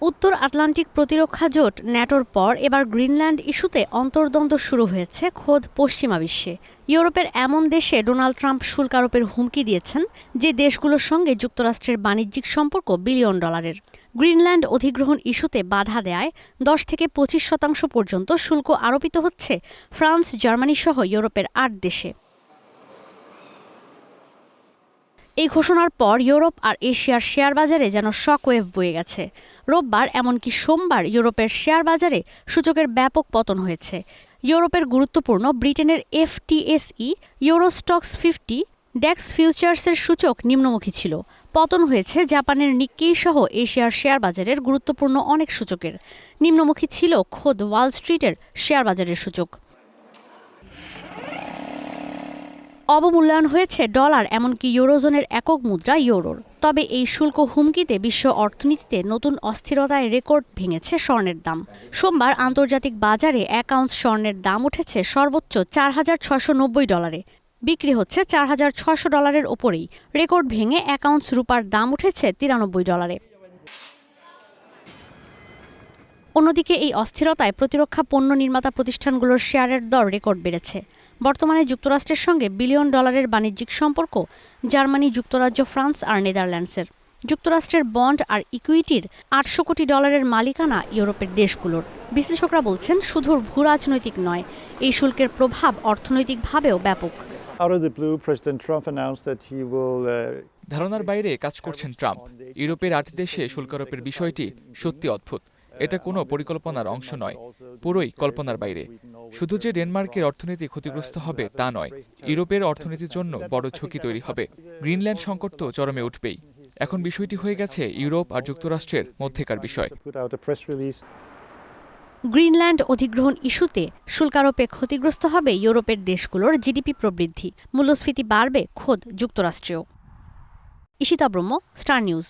উত্তর আটলান্টিক প্রতিরক্ষা জোট ন্যাটোর পর এবার গ্রিনল্যান্ড ইস্যুতে অন্তর্দ্বন্দ্ব শুরু হয়েছে খোদ পশ্চিমা বিশ্বে। ইউরোপের এমন দেশে ডোনাল্ড ট্রাম্প শুল্ক আরোপের হুমকি দিয়েছেন যে দেশগুলোর সঙ্গে যুক্তরাষ্ট্রের বাণিজ্যিক সম্পর্ক বিলিয়ন ডলারের। গ্রিনল্যান্ড অধিগ্রহণ ইস্যুতে বাধা দেয় 10-25% পর্যন্ত শুল্ক আরোপিত হচ্ছে ফ্রান্স, জার্মানি সহ ইউরোপের 8 দেশে। এই ঘোষণার পর ইউরোপ আর এশিয়ার শেয়ার বাজারে যেন শকওয়েভ বয়ে গেছে। রোববার এমনকি সোমবার ইউরোপের শেয়ার বাজারে সূচকের ব্যাপক পতন হয়েছে। ইউরোপের গুরুত্বপূর্ণ ব্রিটেনের FTSE, ইউরোস্টক্স 50, ডেক্স ফিউচার্সের সূচক নিম্নমুখী ছিল। পতন হয়েছে জাপানের নিক্কেই সহ এশিয়ার শেয়ার বাজারের গুরুত্বপূর্ণ অনেক সূচকের। নিম্নমুখী ছিল খোদ ওয়াল স্ট্রিটের শেয়ার বাজারের সূচক। অবমূল্যায়ন হয়েছে ডলার, এমনকি ইউরোজোনের একক মুদ্রা ইউরোর। তবে এই শুল্ক হুমকিতে বিশ্ব অর্থনীতিতে নতুন অস্থিরতায় রেকর্ড ভেঙেছে স্বর্ণের দাম। সোমবার আন্তর্জাতিক বাজারে 1 আউন্স স্বর্ণের দাম উঠেছে সর্বোচ্চ $4,690। বিক্রি হচ্ছে $4,600 ওপরেই। রেকর্ড ভেঙে 1 আউন্স রূপার দাম উঠেছে $93। অন্যদিকে এই অস্থিরতায় প্রতিরক্ষা পণ্য নির্মাতা প্রতিষ্ঠানগুলোর শেয়ারের দর রেকর্ড বেড়েছে। বর্তমানে যুক্তরাষ্ট্রের সঙ্গে বিলিয়ন ডলারের বাণিজ্যিক সম্পর্ক জার্মানি, যুক্তরাজ্য, ফ্রান্স আর নেদারল্যান্ডসের। যুক্তরাষ্ট্রের বন্ড আর ইকুইটির $800 কোটি মালিকানা ইউরোপের দেশগুলোর। বিশ্লেষকরা বলছেন, শুধু ভূরাজনৈতিক নয়, এই শুল্কের প্রভাব অর্থনৈতিকভাবেও ব্যাপক। ধারণার বাইরে কাজ করছেন ট্রাম্প। ইউরোপের 8 দেশে শুল্ক আরোপের বিষয়টি সত্যি অদ্ভুত। এটা কোনো পরিকল্পনার অংশ নয়, পুরোই কল্পনার বাইরে। শুধু যে ডেনমার্কের অর্থনীতি ক্ষতিগ্রস্ত হবে তা নয়, ইউরোপের অর্থনীতির জন্য বড় ঝুঁকি তৈরি হবে। গ্রিনল্যান্ড সংকট তো চরমে উঠবেই। এখন বিষয়টি হয়ে গেছে ইউরোপ আর যুক্তরাষ্ট্রের মধ্যেকার বিষয়। গ্রিনল্যান্ড অধিগ্রহণ ইস্যুতে শুল্ক আরোপে ক্ষতিগ্রস্ত হবে ইউরোপের দেশগুলোর জিডিপি প্রবৃদ্ধি, মূল্যস্ফীতি বাড়বে খোদ যুক্তরাষ্ট্রেও। ঈশিতা ব্রহ্ম, স্টার নিউজ।